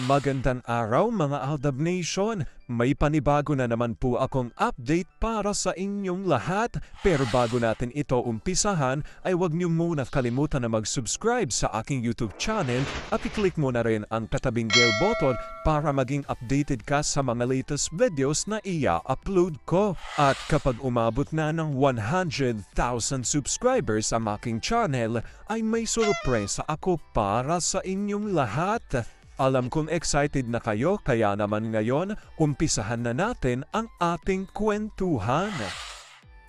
Magandang araw mga Aldab Nation! May panibago na naman po akong update para sa inyong lahat. Pero bago natin ito umpisahan ay huwag niyo muna kalimutan na mag-subscribe sa aking YouTube channel at i-click mo na rin ang katabing bell button para maging updated ka sa mga latest videos na i-upload ko. At kapag umabot na ng 100,000 subscribers ang aking channel ay may sorpresa ako para sa inyong lahat. Alam kong excited na kayo kaya naman ngayon, umpisahan na natin ang ating kwentuhan.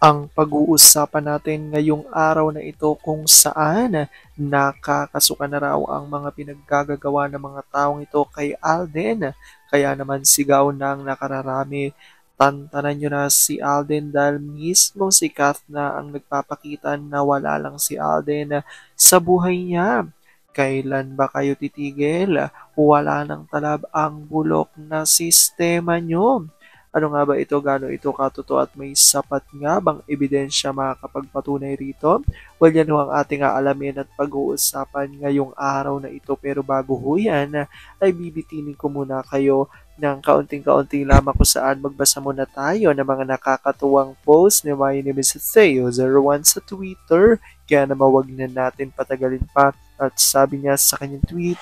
Ang pag-uusapan natin ngayong araw na ito kung saan nakakasuka na raw ang mga pinaggagawa ng mga taong ito kay Alden. Kaya naman sigaw ng nakararami. Tantanan nyo na si Alden dahil mismo si Kath na ang nagpapakita na wala lang si Alden sa buhay niya. Kailan ba kayo titigil? Wala nang talab ang bulok na sistema nyo. Ano nga ba ito? Gaano ito katotoo at may sapat nga bang ebidensya makakapagpatunay rito? Well, yan ho ang ating aalamin at pag-uusapan ngayong araw na ito. Pero bago ho yan, ay bibitinin ko muna kayo ng kaunting-kaunting lamang kung saan magbasa muna tayo ng mga nakakatuwang post ni My Name is Theo01 sa Twitter. Kaya naman wag na natin patagalin pa. At sabi niya sa kanyang tweet,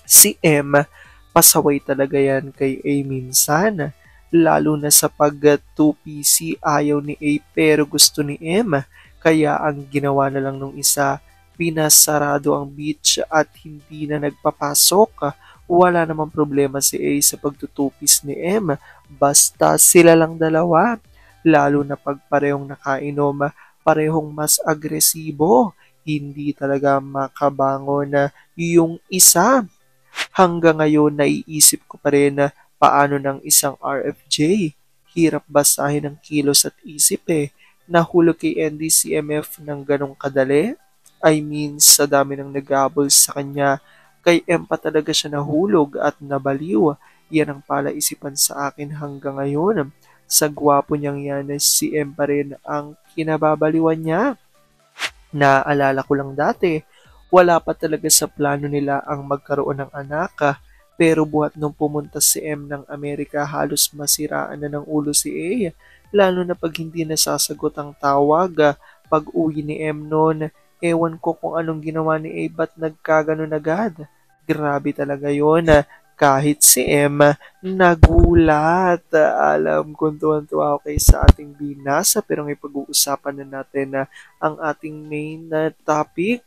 si M, pasaway talaga yan kay A minsan. Lalo na sa pag 2PC ayaw ni A pero gusto ni M. Kaya ang ginawa na lang nung isa, pinasarado ang beach at hindi na nagpapasok. Wala namang problema si A sa pagtutupis ni M. Basta sila lang dalawa. Lalo na pag parehong nakainom, parehong mas agresibo. Hindi talaga makabangon na yung isa. Hanggang ngayon, naiisip ko pa rin na paano ng isang RFJ. Hirap basahin ang kilos at isip eh. Nahulog kay NDCMF ng ganong kadali. I mean, sa dami ng nagabol sa kanya, kay M pa talaga siya nahulog at nabaliw. Yan ang palaisipan sa akin hanggang ngayon. Sa gwapo niyang yan, si M pa rin ang kinababaliwan niya. Naalala ko lang dati, wala pa talaga sa plano nila ang magkaroon ng anak. Pero buhat nung pumunta si M ng Amerika, halos masiraan na ng ulo si A. Lalo na pag hindi nasasagot ang tawag. Pag uwi ni M noon, ewan ko kung anong ginawa ni A, ba't nagkaganon agad. Grabe talaga yon. Kahit si M, nagulat. Alam kong tuwan-tuwa ako kay sa ating binasa pero may pag-uusapan na natin na ang ating main na topic.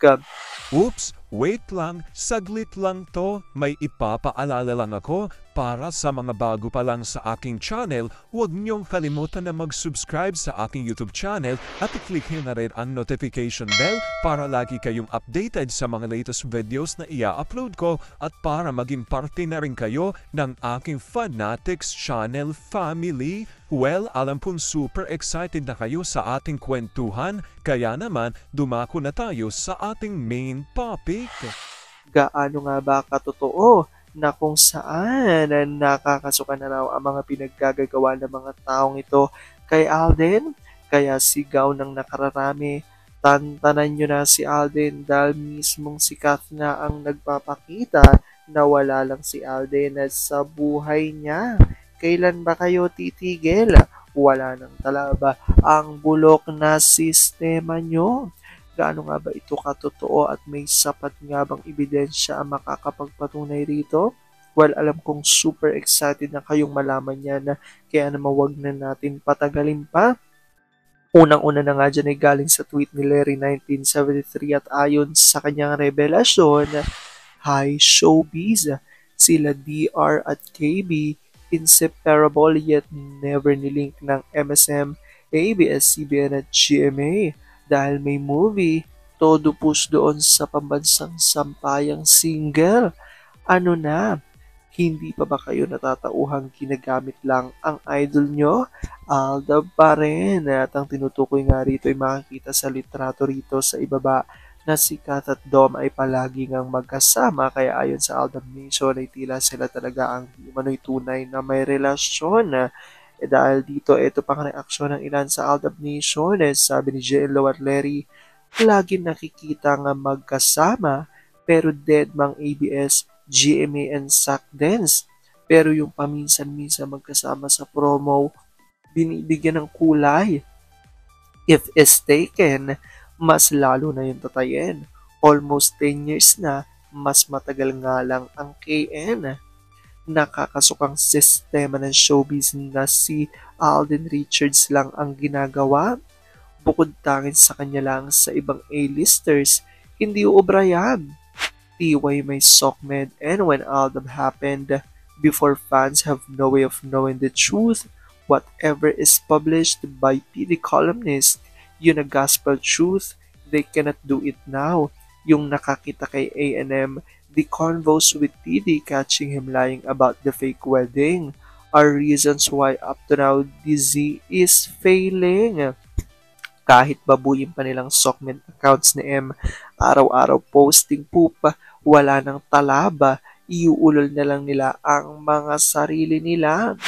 Oops, wait lang, saglit lang to. May ipapaalala lang ako para sa mga bago pa lang sa aking channel, huwag niyong kalimutan na mag-subscribe sa aking YouTube channel at i-click nyo na rin ang notification bell para lagi kayong updated sa mga latest videos na i-upload ko at para maging parte na rin kayo ng aking Fanatics channel family. Well, alam kong super excited na kayo sa ating kwentuhan, kaya naman dumako na tayo sa ating main topic. Gaano nga ba katotoo na kung saan nakakasuka na raw ang mga pinaggagawa ng mga taong ito kay Alden? Kaya sigaw ng nakararami, tantanan nyo na si Alden dahil mismong si Kath na ang nagpapakita na wala lang si Alden sa buhay niya. Kailan ba kayo titigil? Wala nang talaba ang bulok na sistema nyo. Gaano nga ba ito katotoo at may sapat nga bang ebidensya ang makakapagpatunay rito? Well, alam kong super excited na kayong malaman yan, kaya naman wag na natin patagalin pa. Unang-una na nga dyan ay galing sa tweet ni Larry 1973 at ayon sa kanyang revelasyon, Hi Showbiz, sila DR at KB, inseparable yet never nilink ng MSM, ABS-CBN at GMA. Dahil may movie, todo push doon sa pambansang sampayang single. Ano na? Hindi pa ba kayo natatauhang ginagamit lang ang idol nyo? Aldab pa rin. At ang tinutukoy nga rito ay makikita sa litrato rito sa ibaba na si Kath at Dom ay palagi ngang magkasama kaya ayon sa Aldab Nation ay tila sila talaga ang manoy tunay na may relasyon. Dahil dito, ito pang reaksyon ng ilan sa Aldab Nation. Sabi ni JLo at Larry, lagi nakikita nga magkasama pero dead mang ABS, GMA and Sack Dance. Pero yung paminsan-minsan magkasama sa promo, binibigyan ng kulay. If is taken, mas lalo na yung tatayin. Almost 10 years na, mas matagal nga lang ang KN. Nakakasukang sistema ng showbiz na si Alden Richards lang ang ginagawa. Bukod tangin sa kanya lang sa ibang A-listers, hindi uubra yan. TY may Sokmed, and when Aldab happened, before fans have no way of knowing the truth, whatever is published by PD columnist, yun a gospel truth, they cannot do it now. Yung nakakita kay A&M, the convos with TD catching him lying about the fake wedding are reasons why up to now Dizzy is failing. Kahit babuyin pa nilang Sokmed accounts ni M, araw-araw posting poop, wala nang talaba, iuulol na lang nila ang mga sarili nila.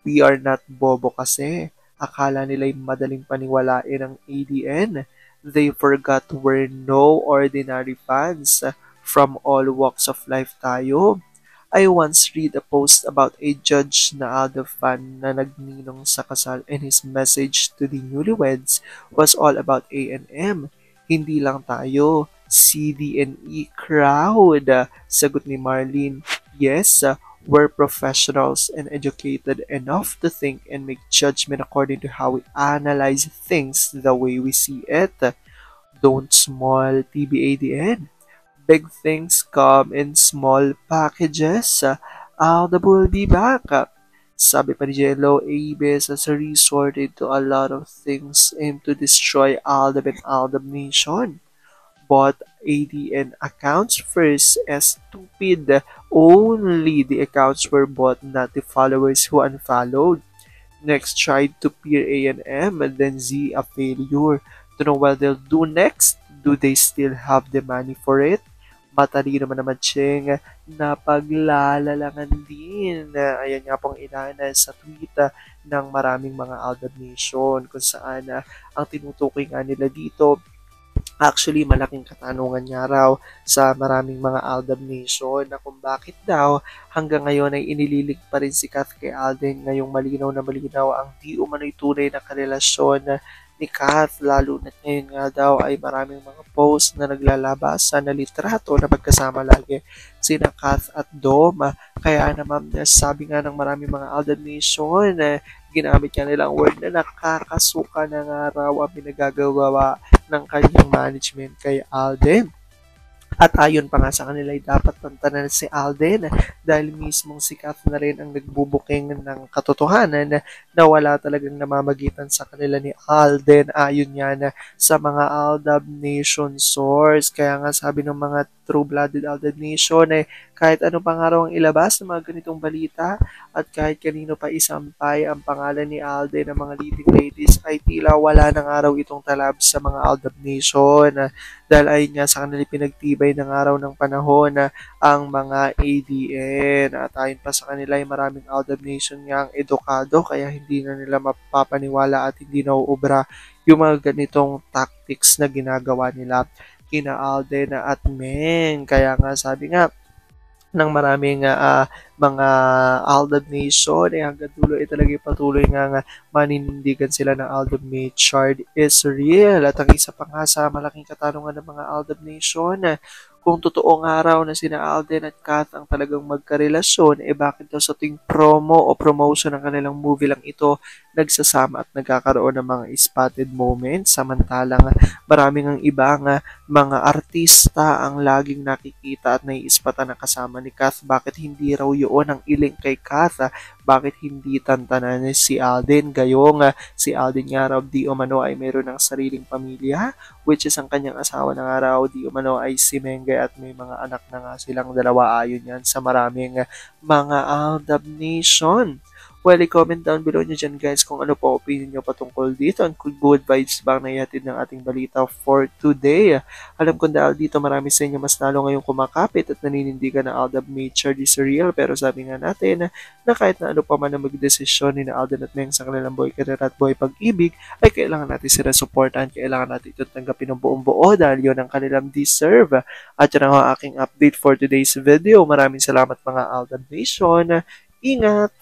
We are not bobo kasi. Akala nila'y madaling paniwalain ang ADN. They forgot we're no ordinary fans. From all walks of life tayo. I once read a post about a Judge na Aldo fan na nagninong sa kasal, and his message to the newlyweds was all about A&M. Hindi lang tayo, CDNE crowd. Sagot ni Marlene, yes, we're professionals and educated enough to think and make judgment according to how we analyze things the way we see it. Don't small TBADN. Big things come in small packages. Alda will be back. Sabi pa ni Jello, ABS has resorted to a lot of things aimed to destroy Aldab and Aldab Nation. Bought ADN accounts first as stupid. Only the accounts were bought, not the followers who unfollowed. Next tried to peer A&M, and then Z a failure. To know what they'll do next. Do they still have the money for it? Matalino naman Cheng, napaglalalangan din. Ayan nga pong inaanay sa tweet ng maraming mga Aldab Nation kung saan ang tinutukoy nga nila dito. Actually, malaking katanungan niya raw sa maraming mga Aldab Nation na kung bakit daw hanggang ngayon ay inililig pa rin si Kath kay Alden ngayong malinaw na malinaw ang di umano'y tunay na karelasyon ni Kath, lalo na ngayon nga daw ay maraming mga post na naglalabasan na litrato na magkasama lagi sina Kath at Dom. Kaya naman sabi nga ng maraming mga Aldab Nation, ginamit niya nilang word na nakakasuka na nga raw ang pinagagawa ng kanyang management kay Alden. At ayon pa nga sa kanila ay dapat tantanan si Alden dahil mismong si Kath na rin ang nagbubuking ng katotohanan na wala talagang namamagitan sa kanila ni Alden ayon yan sa mga Aldab Nation source. Kaya nga sabi ng mga true-blooded Aldab Nation kahit ano pa nga raw ang ilabas ng mga ganitong balita at kahit kanino pa isampay ang pangalan ni Alden ng mga leading ladies ay tila wala nang araw itong talab sa mga Aldab Nation dahil ay nga sa kanila pinagtibay ng araw ng panahon na ang mga ADN at ayon pa sa kanila ay maraming Aldab Nation nga ang edukado kaya hindi na nila mapapaniwala at hindi na uubra yung mga ganitong tactics na ginagawa nila kina Alden at Meng. Kaya nga sabi nga ng maraming mga Aldab Nation hanggang dulo talaga patuloy nga maninindigan sila ng Aldab Machard is real. At ang isa pa nga sa malaking katanungan ng mga Aldab Nation, kung totoong araw na sina Alden at Kath ang talagang magkarelasyon, bakit daw sa tuwing promo o promotion ng kanilang movie lang ito nagsasama at nagkakaroon ng mga spotted moments samantalang maraming ang ibang mga artista ang laging nakikita at naiispatan na kasama ni Kath. Bakit hindi raw yun ang iling kay Kath? Bakit hindi tantanan si Alden? Gayong si Alden nga raw di umano ay mayroon ng sariling pamilya, which is ang kanyang asawa na nga raw di umano ay si Mengay at may mga anak na nga silang dalawa ayon yan sa maraming mga Aldab Nation. Well, i-comment down below nyo dyan guys kung ano po opinion nyo patungkol dito. Ang good vibes bang naihatid ng ating balita for today. Alam ko dahil dito marami sa inyo mas lalo ngayong kumakapit at naninindigan na Aldab made sure this real. Pero sabi nga natin na kahit na ano pa man ang magdesisyon ni na Alden at Meng sa kanilang boy career at boy pag-ibig, ay kailangan natin sila supportan. Kailangan natin ito tanggapin ng buong buo dahil yun ang kanilang deserve. At yun ang aking update for today's video. Maraming salamat mga Aldab Nation. Ingat!